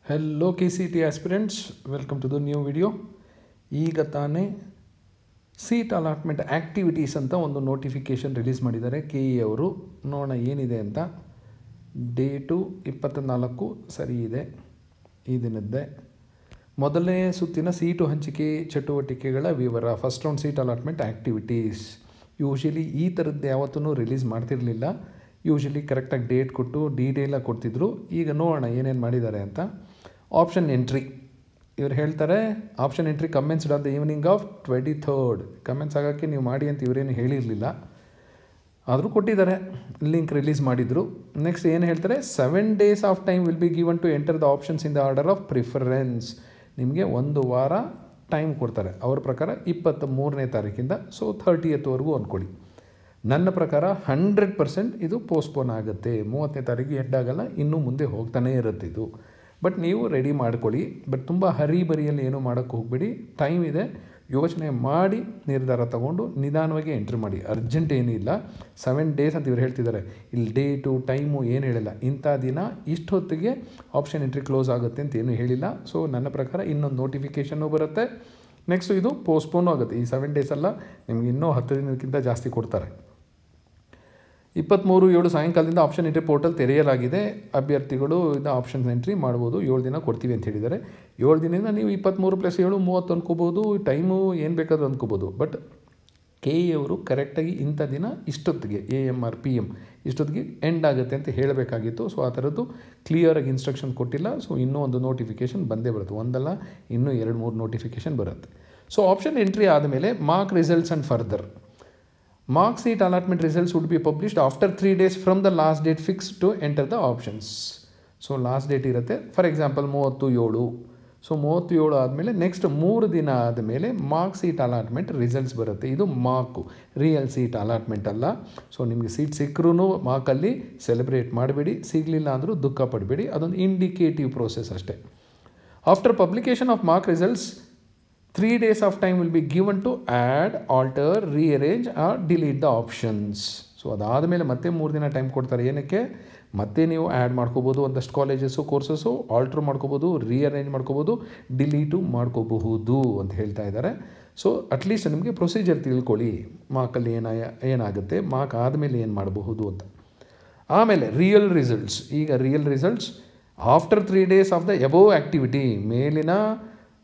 Hello KCET aspirants, welcome to the new video. ಈಗ ತಾನೇ seat allotment activities ಅಂತ ಒಂದು ನೋಟಿಫಿಕೇಷನ್ ರಿಲೀಸ್ ಮಾಡಿದ್ದಾರೆ KE ಅವರು. ನೋಡೋಣ ಏನಿದೆ ಅಂತ. ಡೇಟು 24 ಸರಿ ಇದೆ, ಈ ದಿನದ್ದೇ. ಮೊದಲನೇ ಸುತ್ತಿನ ಸೀಟು ಹಂಚಿಕೆ ಚಟುವಟಿಕೆಗಳ ವಿವರ, first round seat allotment activities. Usually ಈ ಥರದ್ದು ಯಾವತ್ತೂ ರಿಲೀಸ್ ಮಾಡ್ತಿರಲಿಲ್ಲ. ಯೂಶಲಿ ಕರೆಕ್ಟಾಗಿ ಡೇಟ್ ಕೊಟ್ಟು ಡೀಟೇಲಾಗಿ ಕೊಡ್ತಿದ್ರು. ಈಗ ನೋಡೋಣ ಏನೇನು ಮಾಡಿದ್ದಾರೆ ಅಂತ. ಆಪ್ಷನ್ ಎಂಟ್ರಿ, ಇವ್ರು ಹೇಳ್ತಾರೆ option entry commenced on the evening of 23rd. Commence ಆಗೋಕ್ಕೆ ನೀವು ಮಾಡಿ ಅಂತ ಇವರೇನು ಹೇಳಿರಲಿಲ್ಲ, ಆದರೂ ಕೊಟ್ಟಿದ್ದಾರೆ, ಲಿಂಕ್ ರಿಲೀಸ್ ಮಾಡಿದರು. ನೆಕ್ಸ್ಟ್ ಏನು ಹೇಳ್ತಾರೆ, 7 days of time will be given to enter the options in the order of preference. ನಿಮಗೆ 1 ವಾರ ಟೈಮ್ ಕೊಡ್ತಾರೆ. ಅವ್ರ ಪ್ರಕಾರ 23ನೇ ತಾರೀಕಿಂದ 30th ಅಂದ್ಕೊಳ್ಳಿ. ನನ್ನ ಪ್ರಕಾರ 100% ಇದು ಪೋಸ್ಟ್ಪೋನ್ ಆಗುತ್ತೆ. 30ನೇ ತಾರೀಕಿಗೆ ಎಂಡ್ ಆಗಲ್ಲ, ಇನ್ನೂ ಮುಂದೆ ಹೋಗ್ತಾನೇ ಇರುತ್ತೆ ಇದು. ಬಟ್ ನೀವು ರೆಡಿ ಮಾಡ್ಕೊಳ್ಳಿ. ಬಟ್ ತುಂಬ ಹರಿಬರಿಯಲ್ಲಿ ಏನೂ ಮಾಡೋಕ್ಕೆ ಹೋಗಬೇಡಿ, ಟೈಮ್ ಇದೆ. ಯೋಚನೆ ಮಾಡಿ ನಿರ್ಧಾರ ತಗೊಂಡು ನಿಧಾನವಾಗಿ ಎಂಟ್ರಿ ಮಾಡಿ, ಅರ್ಜೆಂಟ್ ಏನೂ ಇಲ್ಲ. 7 days ಅಂತ ಇವ್ರು ಹೇಳ್ತಿದ್ದಾರೆ. ಇಲ್ಲಿ ಡೇಟು ಟೈಮು ಏನು ಹೇಳಿಲ್ಲ. ಇಂಥ ದಿನ ಇಷ್ಟೊತ್ತಿಗೆ ಆಪ್ಷನ್ ಎಂಟ್ರಿ ಕ್ಲೋಸ್ ಆಗುತ್ತೆ ಅಂತ ಏನೂ ಹೇಳಿಲ್ಲ. ಸೊ ನನ್ನ ಪ್ರಕಾರ ಇನ್ನೊಂದು ನೋಟಿಫಿಕೇಷನ್ನು ಬರುತ್ತೆ. ನೆಕ್ಸ್ಟು ಇದು ಪೋಸ್ಟ್ಪೋನು ಆಗುತ್ತೆ. ಈ 7 days ಅಲ್ಲ, ನಿಮ್ಗೆ ಇನ್ನೂ 10 ದಿನಕ್ಕಿಂತ ಜಾಸ್ತಿ ಕೊಡ್ತಾರೆ. 23/7 ಸಾಯಂಕಾಲದಿಂದ ಆಪ್ಷನ್ ಎಂಟ್ರಿ ಪೋರ್ಟಲ್ ತೆರೆಯಲಾಗಿದೆ. ಅಭ್ಯರ್ಥಿಗಳು ಇದು ಆಪ್ಷನ್ ಎಂಟ್ರಿ ಮಾಡ್ಬೋದು. 7 ದಿನ ಕೊಡ್ತೀವಿ ಅಂತ ಹೇಳಿದ್ದಾರೆ. 7 ದಿನದಿಂದ ನೀವು 23+7 30 ಅಂದ್ಕೋಬೋದು. ಟೈಮು ಏನು ಬೇಕಾದರೂ ಅಂದ್ಕೋಬೋದು. ಬಟ್ KE ಅವರು ಕರೆಕ್ಟಾಗಿ ಇಂಥ ದಿನ ಇಷ್ಟೊತ್ತಿಗೆ AM or PM ಇಷ್ಟೊತ್ತಿಗೆ ಎಂಡ್ ಆಗುತ್ತೆ ಅಂತ ಹೇಳಬೇಕಾಗಿತ್ತು. ಸೊ ಆ ಥರದ್ದು ಕ್ಲಿಯರಾಗಿ ಇನ್ಸ್ಟ್ರಕ್ಷನ್ ಕೊಟ್ಟಿಲ್ಲ. ಸೊ ಇನ್ನೂ ಒಂದು ನೋಟಿಫಿಕೇಷನ್ ಬಂದೇ ಬರುತ್ತೆ. ಒಂದಲ್ಲ, ಇನ್ನೂ 2-3 ನೋಟಿಫಿಕೇಷನ್ ಬರುತ್ತೆ. ಸೊ ಆಪ್ಷನ್ ಎಂಟ್ರಿ ಆದಮೇಲೆ mark results and further. Mark seat allotment results would be published after 3 days from the last date fixed to enter the options. So last date ಇರುತ್ತೆ. For example 37. So 37 ಆದಮೇಲೆ next 3 ದಿನ ಆದಮೇಲೆ mark seat allotment results ಬರುತ್ತೆ. ಇದು mark, real seat allotment ಅಲ್ಲ. So ನಿಮಗೆ seat ಸಿಕ್ಕರೂ ಮಾರ್ಕಲ್ಲಿ celebrate ಮಾಡಬೇಡಿ, ಸಿಗಲಿಲ್ಲ ಅಂದರೂ ದುಃಖ ಪಡಬೇಡಿ. ಅದೊಂದು ಇಂಡಿಕೇಟಿವ್ ಪ್ರೋಸೆಸ್ ಅಷ್ಟೇ. After publication of mark results 3 days of time will be given to add, alter, rearrange or delete the options. So ಅದಾದಮೇಲೆ ಮತ್ತೆ 3 ದಿನ ಟೈಮ್ ಕೊಡ್ತಾರೆ. ಏನಕ್ಕೆ? ಮತ್ತೆ ನೀವು ಆ್ಯಡ್ ಮಾಡ್ಕೋಬೋದು ಒಂದಷ್ಟು ಕಾಲೇಜಸ್ಸು, ಕೋರ್ಸಸ್ಸು, ಆಲ್ಟ್ರ್ ಮಾಡ್ಕೋಬೋದು, ರೀಅರೇಂಜ್ ಮಾಡ್ಕೋಬೋದು, ಡಿಲೀಟು ಮಾಡ್ಕೋಬಹುದು ಅಂತ ಹೇಳ್ತಾ ಇದ್ದಾರೆ. ಸೊ ಅಟ್ಲೀಸ್ಟ್ ನಿಮಗೆ ಪ್ರೊಸೀಜರ್ ತಿಳ್ಕೊಳ್ಳಿ, ಮಾರ್ಕಲ್ಲಿ ಏನಾಗುತ್ತೆ, ಮಾರ್ಕ್ ಆದಮೇಲೆ ಏನು ಮಾಡಬಹುದು ಅಂತ. ಆಮೇಲೆ ರಿಯಲ್ ರಿಸಲ್ಟ್ಸ್. ಈಗ real results after 3 days of the above activity, ಮೇಲಿನ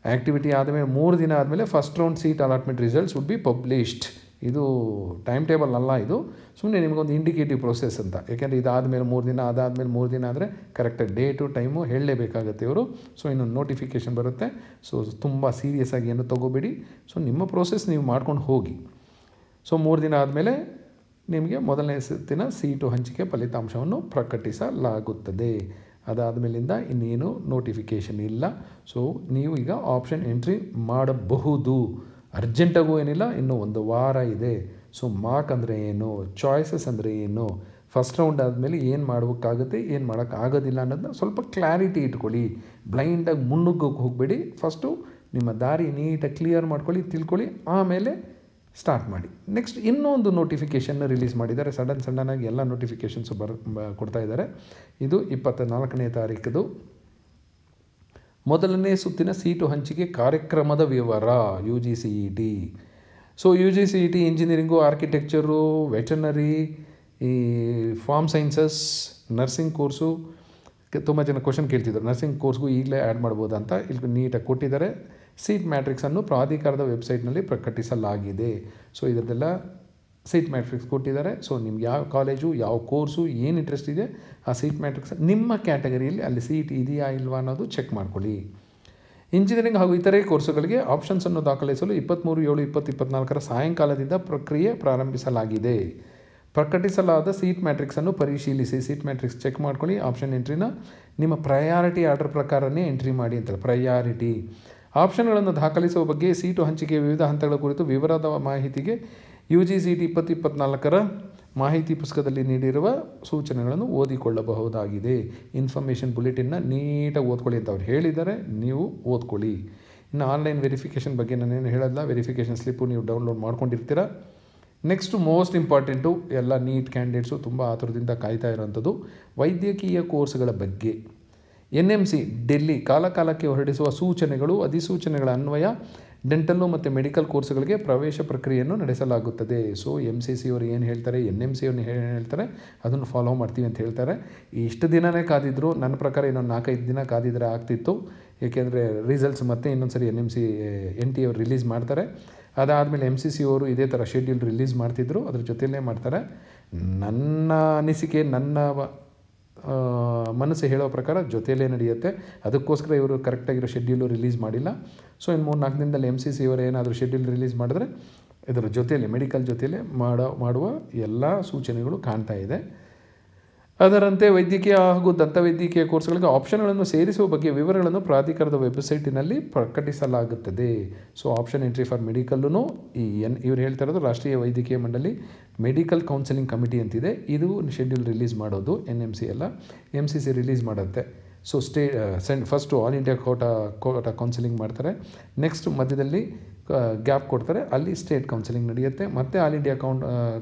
ಆ್ಯಕ್ಟಿವಿಟಿ ಆದಮೇಲೆ 3 ದಿನ ಆದಮೇಲೆ first round seat allotment results would be published. ಇದು ಟೈಮ್ ಟೇಬಲ್ ಅಲ್ಲ, ಇದು ಸುಮ್ಮನೆ ನಿಮಗೊಂದು ಇಂಡಿಕೇಟಿವ್ ಪ್ರೊಸೆಸ್ ಅಂತ. ಯಾಕೆಂದರೆ ಇದಾದಮೇಲೆ 3 ದಿನ, ಅದಾದಮೇಲೆ 3 ದಿನ ಆದರೆ ಕರೆಕ್ಟಾಗಿ ಡೇಟು ಟೈಮು ಹೇಳಲೇಬೇಕಾಗತ್ತೆ ಇವರು. ಸೊ ಇನ್ನೊಂದು ನೋಟಿಫಿಕೇಷನ್ ಬರುತ್ತೆ. ಸೊ ತುಂಬ ಸೀರಿಯಸ್ ಆಗಿ ಏನು ತೊಗೋಬೇಡಿ. ಸೊ ನಿಮ್ಮ ಪ್ರೋಸೆಸ್ ನೀವು ಮಾಡ್ಕೊಂಡು ಹೋಗಿ. ಸೊ 3 ದಿನ ಆದಮೇಲೆ ನಿಮಗೆ ಮೊದಲನೇ ದಿನ ಸೀಟು ಹಂಚಿಕೆ ಫಲಿತಾಂಶವನ್ನು ಪ್ರಕಟಿಸಲಾಗುತ್ತದೆ. ಅದಾದಮೇಲಿಂದ ಇನ್ನೇನು ನೋಟಿಫಿಕೇಷನ್ ಇಲ್ಲ. ಸೊ ನೀವು ಈಗ ಆಪ್ಷನ್ ಎಂಟ್ರಿ ಮಾಡಬಹುದು. ಅರ್ಜೆಂಟಾಗೂ ಏನಿಲ್ಲ, ಇನ್ನೂ 1 ವಾರ ಇದೆ. ಸೊ ಮಾರ್ಕ್ ಅಂದರೆ ಏನು, ಚಾಯ್ಸಸ್ ಅಂದರೆ ಏನು, ಫಸ್ಟ್ ರೌಂಡ್ ಆದಮೇಲೆ ಏನು ಮಾಡೋಕ್ಕಾಗುತ್ತೆ, ಏನು ಮಾಡೋಕ್ಕಾಗೋದಿಲ್ಲ ಅನ್ನೋದನ್ನ ಸ್ವಲ್ಪ ಕ್ಲಾರಿಟಿ ಇಟ್ಕೊಳ್ಳಿ. ಬ್ಲೈಂಡಾಗಿ ಮುನ್ನುಗ್ಗೋಕ್ಕೆ ಹೋಗಬೇಡಿ. ಫಸ್ಟು ನಿಮ್ಮ ದಾರಿ ನೀಟಾಗಿ ಕ್ಲಿಯರ್ ಮಾಡ್ಕೊಳ್ಳಿ, ತಿಳ್ಕೊಳ್ಳಿ, ಆಮೇಲೆ ಸ್ಟಾರ್ಟ್ ಮಾಡಿ. ನೆಕ್ಸ್ಟ್ ಇನ್ನೊಂದು ನೋಟಿಫಿಕೇಷನ್ನ ರಿಲೀಸ್ ಮಾಡಿದ್ದಾರೆ. ಸಡನ್ನಾಗಿ ಎಲ್ಲ ನೋಟಿಫಿಕೇಷನ್ಸು ಕೊಡ್ತಾ ಇದ್ದಾರೆ. ಇದು 24ನೇ ತಾರೀಕದು ಮೊದಲನೇ ಸುತ್ತಿನ ಸೀಟು ಹಂಚಿಕೆ ಕಾರ್ಯಕ್ರಮದ ವಿವರ, UGCET. So UGCET engineering, architecture, veterinary, ಈ ಫಾರ್ಮ್ ಸೈನ್ಸಸ್, ನರ್ಸಿಂಗ್ ಕೋರ್ಸು. ತುಂಬ ಜನ ಕ್ವಶನ್ ಕೇಳ್ತಿದ್ರು, ನರ್ಸಿಂಗ್ ಕೋರ್ಸ್ಗೂ ಈಗಲೇ ಆ್ಯಡ್ ಮಾಡ್ಬೋದು ಅಂತ. ಇಲ್ಲಿ ನೀಟಾಗಿ ಕೊಟ್ಟಿದ್ದಾರೆ. ಸೀಟ್ ಮ್ಯಾಟ್ರಿಕ್ಸನ್ನು ಪ್ರಾಧಿಕಾರದ ವೆಬ್ಸೈಟ್ನಲ್ಲಿ ಪ್ರಕಟಿಸಲಾಗಿದೆ. ಸೊ ಇದರದ್ದೆಲ್ಲ ಸೀಟ್ ಮ್ಯಾಟ್ರಿಕ್ಸ್ ಕೊಟ್ಟಿದ್ದಾರೆ. ಸೊ ನಿಮ್ಗೆ ಯಾವ ಕಾಲೇಜು, ಯಾವ ಕೋರ್ಸು, ಏನು ಇಂಟ್ರೆಸ್ಟ್ ಇದೆ ಆ ಸೀಟ್ ಮ್ಯಾಟ್ರಿಕ್ಸ್ ನಿಮ್ಮ ಕ್ಯಾಟಗರಿಯಲ್ಲಿ ಅಲ್ಲಿ ಸೀಟ್ ಇದೆಯಾ ಇಲ್ವಾ ಅನ್ನೋದು ಚೆಕ್ ಮಾಡ್ಕೊಳ್ಳಿ. ಇಂಜಿನಿಯರಿಂಗ್ ಹಾಗೂ ಇತರೆ ಕೋರ್ಸುಗಳಿಗೆ ಆಪ್ಷನ್ಸನ್ನು ದಾಖಲಿಸಲು 23/7/2024 ಸಾಯಂಕಾಲದಿಂದ ಪ್ರಕ್ರಿಯೆ ಪ್ರಾರಂಭಿಸಲಾಗಿದೆ. ಪ್ರಕಟಿಸಲಾದ ಸೀಟ್ ಮ್ಯಾಟ್ರಿಕ್ಸನ್ನು ಪರಿಶೀಲಿಸಿ. ಸೀಟ್ ಮ್ಯಾಟ್ರಿಕ್ಸ್ ಚೆಕ್ ಮಾಡ್ಕೊಳ್ಳಿ. ಆಪ್ಷನ್ ಎಂಟ್ರಿನ ನಿಮ್ಮ ಪ್ರಯಾರಿಟಿ ಆರ್ಡರ್ ಪ್ರಕಾರನೇ ಎಂಟ್ರಿ ಮಾಡಿ ಅಂತಾರೆ. ಪ್ರಯಾರಿಟಿ ಆಪ್ಷನ್ಗಳನ್ನು ದಾಖಲಿಸುವ ಬಗ್ಗೆ ಸೀಟು ಹಂಚಿಕೆಯ ವಿವಿಧ ಹಂತಗಳ ಕುರಿತು ವಿವರದ ಮಾಹಿತಿಗೆ UGCET 2024 ಮಾಹಿತಿ ಪುಸ್ತಕದಲ್ಲಿ ನೀಡಿರುವ ಸೂಚನೆಗಳನ್ನು ಓದಿಕೊಳ್ಳಬಹುದಾಗಿದೆ. ಇನ್ಫಾರ್ಮೇಷನ್ ಬುಲೆಟಿನ್ನ ನೀಟಾಗಿ ಓದ್ಕೊಳ್ಳಿ ಅಂತ ಅವ್ರು ಹೇಳಿದ್ದಾರೆ, ನೀವು ಓದ್ಕೊಳ್ಳಿ. ಇನ್ನು ಆನ್ಲೈನ್ ವೆರಿಫಿಕೇಷನ್ ಬಗ್ಗೆ ನಾನೇನು ಹೇಳೋಲ್ಲ. ವೆರಿಫಿಕೇಷನ್ ಸ್ಲಿಪ್ಪು ನೀವು ಡೌನ್ಲೋಡ್ ಮಾಡ್ಕೊಂಡಿರ್ತೀರ. ನೆಕ್ಸ್ಟು ಮೋಸ್ಟ್ ಇಂಪಾರ್ಟೆಂಟು, ಎಲ್ಲ ನೀಟ್ ಕ್ಯಾಂಡಿಡೇಟ್ಸು ತುಂಬ ಆತುರದಿಂದ ಕಾಯ್ತಾ ಇರೋವಂಥದ್ದು ವೈದ್ಯಕೀಯ ಕೋರ್ಸ್ಗಳ ಬಗ್ಗೆ. NMC ಡೆಲ್ಲಿ ಕಾಲಕಾಲಕ್ಕೆ ಹೊರಡಿಸುವ ಸೂಚನೆಗಳು ಅಧಿಸೂಚನೆಗಳ ಅನ್ವಯ ಡೆಂಟಲ್ಲು ಮತ್ತು ಮೆಡಿಕಲ್ ಕೋರ್ಸ್ಗಳಿಗೆ ಪ್ರವೇಶ ಪ್ರಕ್ರಿಯೆಯನ್ನು ನಡೆಸಲಾಗುತ್ತದೆ. ಸೊ MCC ಅವರು ಏನು ಹೇಳ್ತಾರೆ, NMC ಅವ್ರು ಏನು ಹೇಳ್ತಾರೆ ಅದನ್ನು ಫಾಲೋ ಮಾಡ್ತೀವಿ ಅಂತ ಹೇಳ್ತಾರೆ. ಇಷ್ಟು ದಿನವೇ ಕಾದಿದ್ರು, ನನ್ನ ಪ್ರಕಾರ ಇನ್ನೊಂದು 4-5 ದಿನ ಕಾದಿದ್ರೆ ಆಗ್ತಿತ್ತು. ಏಕೆಂದರೆ ರಿಸಲ್ಟ್ಸ್ ಮತ್ತೆ ಇನ್ನೊಂದು ಸರಿ NT ಅವರು ರಿಲೀಸ್ ಮಾಡ್ತಾರೆ. ಅದಾದಮೇಲೆ MCC ಅವರು ಇದೇ ಥರ ಶೆಡ್ಯೂಲ್ ರಿಲೀಸ್ ಮಾಡ್ತಿದ್ರು, ಅದ್ರ ಜೊತೆಯಲ್ಲೇ ಮಾಡ್ತಾರೆ. ನನ್ನ ಅನಿಸಿಕೆ, ನನ್ನ ಮನಸ್ಸು ಹೇಳೋ ಪ್ರಕಾರ ಜೊತೆಯಲ್ಲೇ ನಡೆಯುತ್ತೆ. ಅದಕ್ಕೋಸ್ಕರ ಇವರು ಕರೆಕ್ಟಾಗಿರೋ ಶೆಡ್ಯೂಲು ರಿಲೀಸ್ ಮಾಡಿಲ್ಲ. ಸೊ ಇನ್ನು 3-4 ದಿನದಲ್ಲಿ MCC ಅವರು ಏನಾದರೂ ಶೆಡ್ಯೂಲ್ ರಿಲೀಸ್ ಮಾಡಿದ್ರೆ ಇದರ ಜೊತೆಯಲ್ಲಿ ಮೆಡಿಕಲ್ ಜೊತೆಯಲ್ಲೇ ಮಾಡುವ ಎಲ್ಲ ಸೂಚನೆಗಳು ಕಾಣ್ತಾ ಇದೆ. ಅದರಂತೆ ವೈದ್ಯಕೀಯ ಹಾಗೂ ದಂತವೈದ್ಯಕೀಯ ಕೋರ್ಸ್ಗಳಿಗೆ ಆಪ್ಷನ್ಗಳನ್ನು ಸೇರಿಸುವ ಬಗ್ಗೆ ವಿವರಗಳನ್ನು ಪ್ರಾಧಿಕಾರದ ವೆಬ್ಸೈಟಿನಲ್ಲಿ ಪ್ರಕಟಿಸಲಾಗುತ್ತದೆ. ಸೊ ಆಪ್ಷನ್ ಎಂಟ್ರಿ ಫಾರ್ ಮೆಡಿಕಲ್ಲೂ ಇವ್ರು ಹೇಳ್ತಾ ಇರೋದು ರಾಷ್ಟ್ರೀಯ ವೈದ್ಯಕೀಯ ಮಂಡಳಿ ಮೆಡಿಕಲ್ ಕೌನ್ಸಿಲಿಂಗ್ ಕಮಿಟಿ ಅಂತಿದೆ. ಇದು ಶೆಡ್ಯೂಲ್ ರಿಲೀಸ್ ಮಾಡೋದು NMC ಎಲ್ಲ, MCC ರಿಲೀಸ್ ಮಾಡುತ್ತೆ. So first all India quota counselling ಮಾಡ್ತಾರೆ. ನೆಕ್ಸ್ಟ್ ಮಧ್ಯದಲ್ಲಿ ಗ್ಯಾಪ್ ಕೊಡ್ತಾರೆ, ಅಲ್ಲಿ ಸ್ಟೇಟ್ ಕೌನ್ಸಿಲಿಂಗ್ ನಡೆಯುತ್ತೆ. ಮತ್ತು ಆಲ್ ಇಂಡಿಯಾ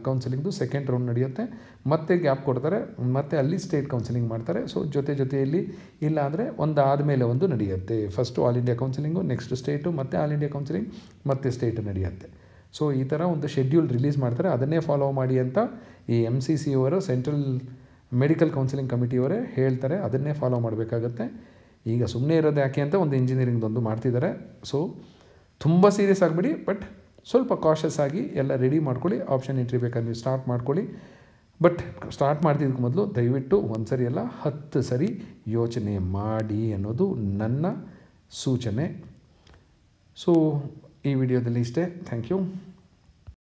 ಕೌನ್ಸಿಲಿಂಗ್ದು ಸೆಕೆಂಡ್ ರೌಂಡ್ ನಡೆಯುತ್ತೆ. ಮತ್ತೆ ಗ್ಯಾಪ್ ಕೊಡ್ತಾರೆ, ಮತ್ತು ಅಲ್ಲಿ ಸ್ಟೇಟ್ ಕೌನ್ಸಿಲಿಂಗ್ ಮಾಡ್ತಾರೆ. ಸೊ ಜೊತೆಯಲ್ಲಿ ಇಲ್ಲ ಅಂದರೆ ಒಂದು ಆದಮೇಲೆ ಒಂದು ನಡೆಯುತ್ತೆ. First all India counselling, next state, ಮತ್ತು ಆಲ್ ಇಂಡಿಯಾ ಕೌನ್ಸಿಲಿಂಗ್, ಮತ್ತು ಸ್ಟೇಟು ನಡೆಯುತ್ತೆ. ಸೊ ಈ ಥರ ಒಂದು ಶೆಡ್ಯೂಲ್ ರಿಲೀಸ್ ಮಾಡ್ತಾರೆ, ಅದನ್ನೇ ಫಾಲೋ ಮಾಡಿ ಅಂತ ಈ MCC ಅವರು ಸೆಂಟ್ರಲ್ ಮೆಡಿಕಲ್ ಕೌನ್ಸಿಲಿಂಗ್ ಕಮಿಟಿಯವರೇ ಹೇಳ್ತಾರೆ. ಅದನ್ನೇ ಫಾಲೋ ಮಾಡಬೇಕಾಗತ್ತೆ. ಈಗ ಸುಮ್ಮನೆ ಇರೋದು ಯಾಕೆ ಅಂತ ಒಂದು ಇಂಜಿನಿಯರಿಂಗ್ದೊಂದು ಮಾಡ್ತಿದ್ದಾರೆ. ಸೊ ತುಂಬ ಸೀರಿಯಸ್ ಆಗಿಬಿಡಿ, ಬಟ್ ಸ್ವಲ್ಪ ಕಾಷಸ್ ಆಗಿ ಎಲ್ಲ ರೆಡಿ ಮಾಡ್ಕೊಳ್ಳಿ. ಆಪ್ಷನ್ ಎಂಟ್ರಿ ಬೇಕಾದ್ರೆ ನೀವು ಸ್ಟಾರ್ಟ್ ಮಾಡ್ಕೊಳ್ಳಿ. ಬಟ್ ಸ್ಟಾರ್ಟ್ ಮಾಡ್ತಿದ್ದಕ್ಕೆ ಮೊದಲು ದಯವಿಟ್ಟು ಒಂದು ಸರಿ ಅಲ್ಲ 10 ಸರಿ ಯೋಚನೆ ಮಾಡಿ ಅನ್ನೋದು ನನ್ನ ಸೂಚನೆ. ಸೊ ಈ ವಿಡಿಯೋದಲ್ಲಿ ಇಷ್ಟೇ. Thank you.